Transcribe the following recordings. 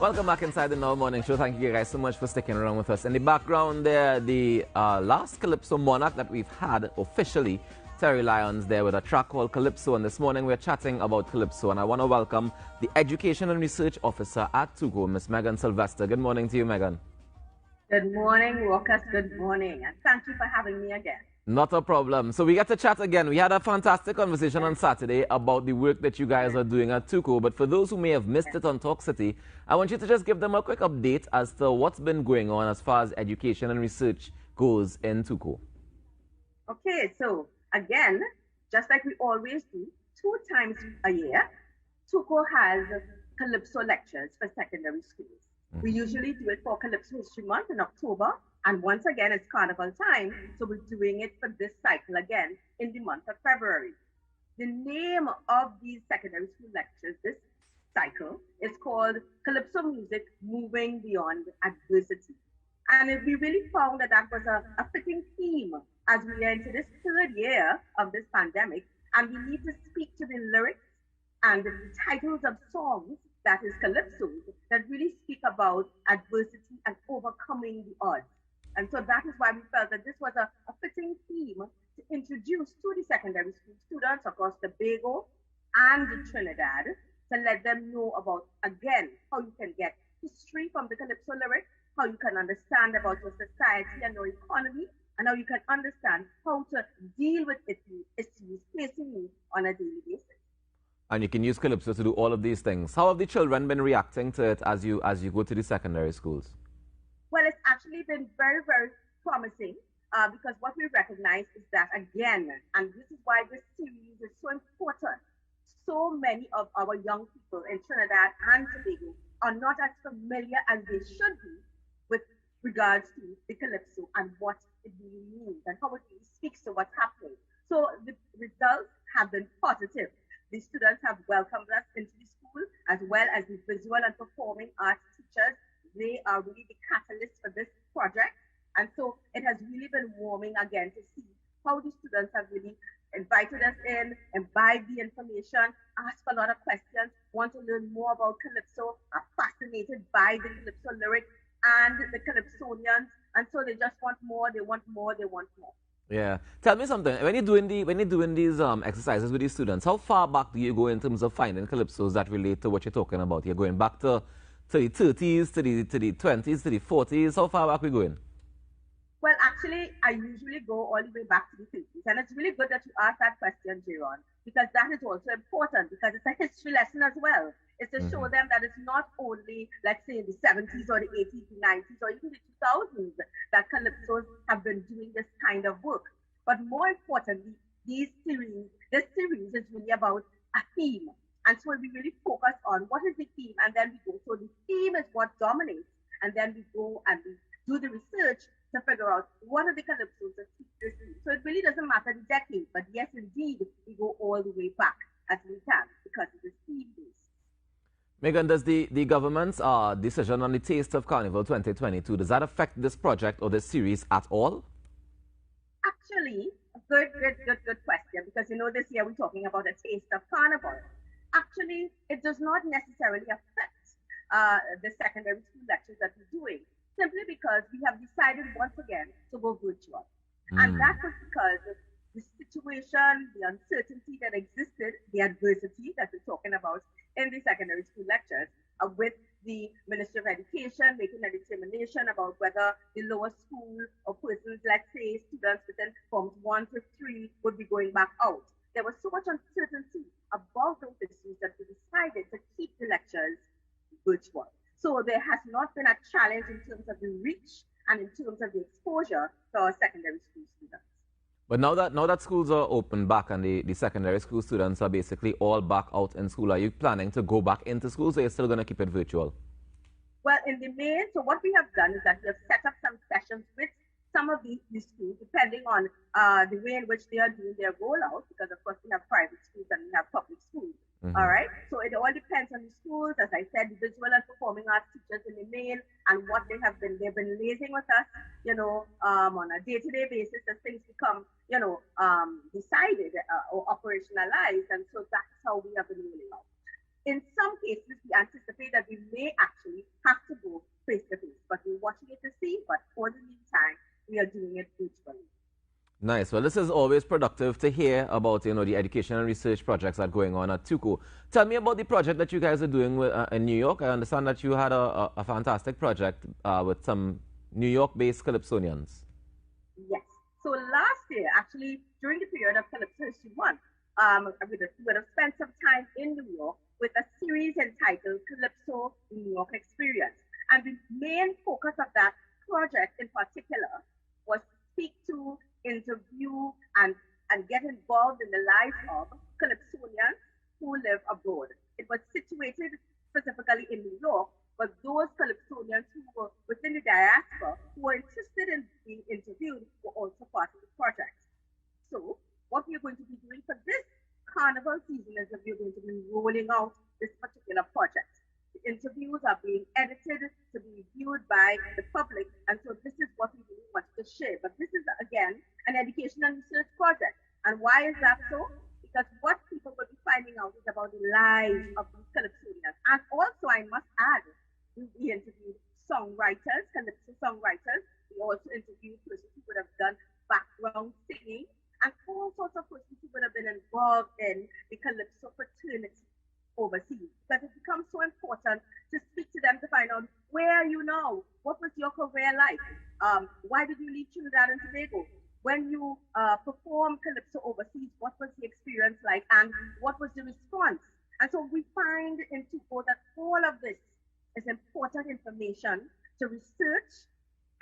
Welcome back inside the Now Morning Show. Thank you guys so much for sticking around with us. In the background there, the last Calypso monarch that we've had officially, Terry Lyons there with a track called Calypso. And this morning we're chatting about Calypso. And I want to welcome the Education and Research Officer at TUCO, Miss Meagan Sylvester. Good morning to you, Meagan. Good morning, Walkers. Good morning. And thank you for having me again. Not a problem. So we get to chat again. We had a fantastic conversation on Saturday about the work that you guys are doing at TUCO. But for those who may have missed it on Talk City, I want you to just give them a quick update as to what's been going on as far as education and research goes in TUCO. Okay, so again, just like we always do, 2 times a year, TUCO has Calypso lectures for secondary schools. We usually do it for Calypso History Month in October. And once again, it's Carnival time, so we're doing it for this cycle again in the month of February. The name of these secondary school lectures this cycle is called Calypso Music Moving Beyond Adversity. And we really found that that was a fitting theme as we are into this 3rd year of this pandemic, and we need to speak to the lyrics and the titles of songs, that is calypsos, that really speak about adversity and overcoming the odds. And so that is why we felt that this was a fitting theme to introduce to the secondary school students across the Tobago and Trinidad to let them know about, again, how you can get history from the Calypso lyrics, how you can understand about your society and your economy, and how you can understand how to deal with issues facing you on a daily basis. And you can use Calypso to do all of these things. How have the children been reacting to it as you go to the secondary schools? Well, it's actually been very, very promising because what we recognize is that, again, and this is why this series is so important, so many of our young people in Trinidad and Tobago are not as familiar as they should be with regards to the Calypso and what it really means and how it really speaks to what's happening. So the results have been positive. The students have welcomed us into the school, as well as the visual and performing arts teachers. They are really the catalyst for this project. And so it has really been warming again to see how the students have really invited us in, imbibed the information, asked a lot of questions, want to learn more about Calypso, are fascinated by the Calypso lyrics and the Calypsonians. And so they just want more, they want more, they want more. Yeah. Tell me something. When you're doing these exercises with these students, how far back do you go in terms of finding calypsos that relate to what you're talking about? You're going back to the 30s, to the 20s, to the 40s. How far back are we going? Well, actually, I usually go all the way back to the 50s. And it's really good that you asked that question, Jaron, because that is also important because it's a history lesson as well. It's to show them that it's not only, let's say, in the 70s or the 80s, the 90s, or even the 2000s that calypsos have been doing this kind of work. But more importantly, this series is really about a theme. And so we really focus on what is the theme, and then we go. So the theme is what dominates, and then we go and we do the research to figure out what are the calypsos that speak this theme. So it really doesn't matter the decade, but yes, indeed, we go all the way back as we can because it is theme-based. Meagan, does the government's decision on the Taste of Carnival 2022, does that affect this project or this series at all? Actually, good question, because this year we're talking about a Taste of Carnival. Actually, it does not necessarily affect the secondary school lectures that we're doing, simply because we have decided once again to go virtual. And that was because the situation, the uncertainty that existed, the adversity that we're talking about in the secondary school lectures, with the Ministry of Education making a determination about whether the lower school or persons, let's say students within forms 1 to 3, would be going back out. There was so much uncertainty about those issues that we decided to keep the lectures virtual. So there has not been a challenge in terms of the reach and in terms of the exposure to our secondary school students. But now that schools are open back and the secondary school students are basically all back out in school, are you planning to go back into schools or are you still going to keep it virtual? Well, in the main, so what we have done is that we have set up some sessions with some of these schools, depending on the way in which they are doing their rollout, because of course we have private schools and we have public schools. All right. So it all depends on the schools. As I said, the visual and performing arts teachers in the main and what they've been liaising with us, on a day-to-day basis as things become, decided or operationalized. And so that's how we have been rolling out. In some cases, we anticipate that we may actually Nice. Well, this is always productive to hear about, the education and research projects that are going on at TUCO. Tell me about the project that you guys are doing in New York. I understand that you had a fantastic project with some New York-based Calypsonians. Yes. So last year, actually, during the period of Calypso History 1, we would have spent some time in New York with a series entitled Calypso New York Experience. And the main focus of that project in particular was to speak to, interview, and get involved in the lives of Calypsonians who live abroad. It was situated specifically in New York, but those Calypsonians who were within the diaspora who were interested in being interviewed were also part of the project. So what we're going to be doing for this carnival season is that we're going to be rolling out this particular project. The interviews are being edited to be viewed by the public, and so this is what we really want to share. But this is, again, an education and research project. And why is that so? Because what people will be finding out is about the lives of these Calypsonians. And also, I must add, we interviewed songwriters, Calypso songwriters. We also interviewed persons who would have done background singing and all sorts of persons who would have been involved in the Calypso fraternity overseas. Because it becomes so important to speak to them to find out where are you now? What was your career like? Why did you leave Trinidad and Tobago? When you performed Calypso overseas, what was the experience like and what was the response? And so we find in TUCO that all of this is important information to research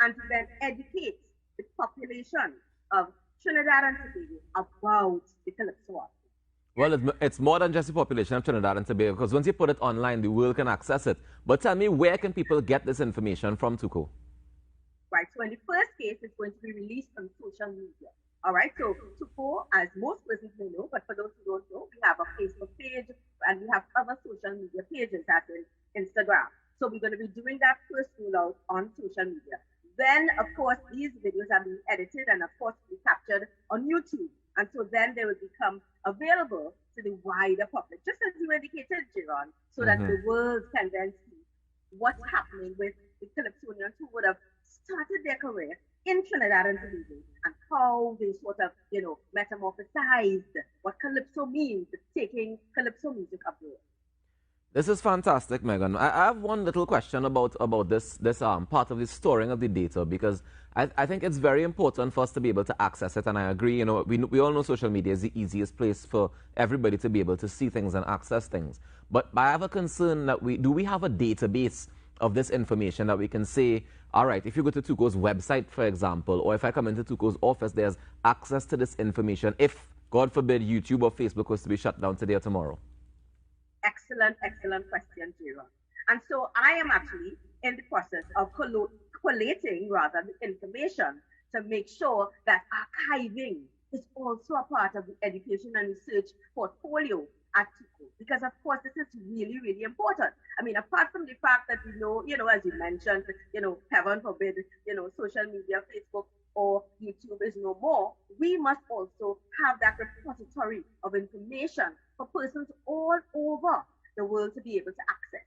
and to then educate the population of Trinidad and Tobago about the Calypso art. Well, it's more than just the population of Trinidad and Tobago, because once you put it online, the world can access it. But tell me, where can people get this information from TUCO? Right, so in the first case, it's going to be released on social media. All right, so TUCO, as most persons may know, but for those who don't know, we have a Facebook page and we have other social media pages, as in Instagram. So we're going to be doing that first rollout on social media. Then, of course, these videos are being edited and, of course, be captured on YouTube. And so then they will become available to the wider public, just as you indicated, Jiron, so that the world can then see what's happening with the Calypsonians who would have started their career in Trinidad and Tobago and how they sort of, metamorphosized what Calypso means, taking Calypso music abroad. This is fantastic, Meagan. I have one little question about this part of the storing of the data, because I think it's very important for us to be able to access it, and I agree. We all know social media is the easiest place for everybody to be able to see things and access things. But I have a concern that do we have a database of this information that we can say, all right, if you go to TUCO's website, for example, or if I come into TUCO's office, there's access to this information if, God forbid, YouTube or Facebook was to be shut down today or tomorrow? Excellent question, Jiron. And so I am actually in the process of collating the information to make sure that archiving is also a part of the education and research portfolio at TUCO. Because of course this is really, really important. I mean, apart from the fact that we know, as you mentioned, heaven forbid, social media, Facebook or YouTube is no more, we must also have that repository of information for persons all over the world to be able to access.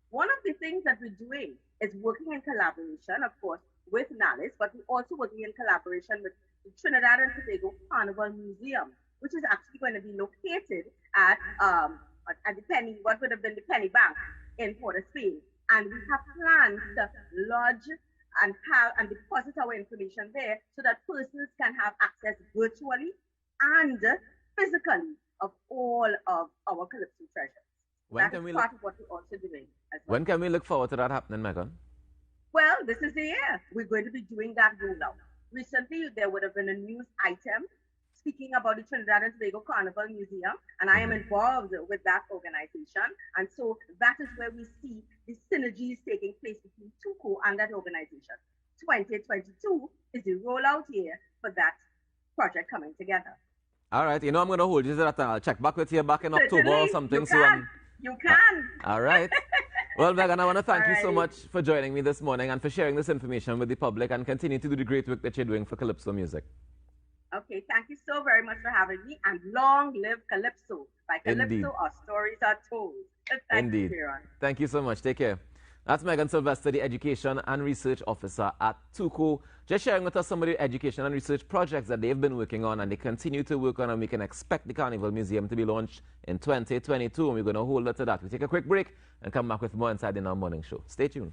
One of the things that we're doing is working in collaboration, of course, with NALIS, but we're also working in collaboration with the Trinidad and Tobago Carnival Museum, which is actually going to be located at the what would have been the Penny Bank in Port of Spain. And we have plans to lodge and deposit our information there so that persons can have access virtually and physically of all of our Calypso treasures. That is part of what we're also doing as well. When can we look forward to that happening, Meagan? Well, this is the year. We're going to be doing that rollout. Recently, there would have been a news item speaking about the Trinidad and Tobago Carnival Museum, and I am involved with that organization. And so that is where we see the synergies taking place between TUCO and that organization. 2022 is the rollout year for that project coming together. All right, I'm going to hold you to that. I'll check back with you back in October or something. You can. All right. Well, Meagan, I want to thank you so much for joining me this morning and for sharing this information with the public, and continue to do the great work that you're doing for Calypso music. Okay, thank you so very much for having me, and long live Calypso. By Calypso, our stories are told. Indeed. Thank you so much. Take care. That's Meagan Sylvester, the Education and Research Officer at TUCO, just sharing with us some of the education and research projects that they've been working on and they continue to work on, and we can expect the Carnival Museum to be launched in 2022, and we're going to hold her to that. We take a quick break and come back with more inside in our morning show. Stay tuned.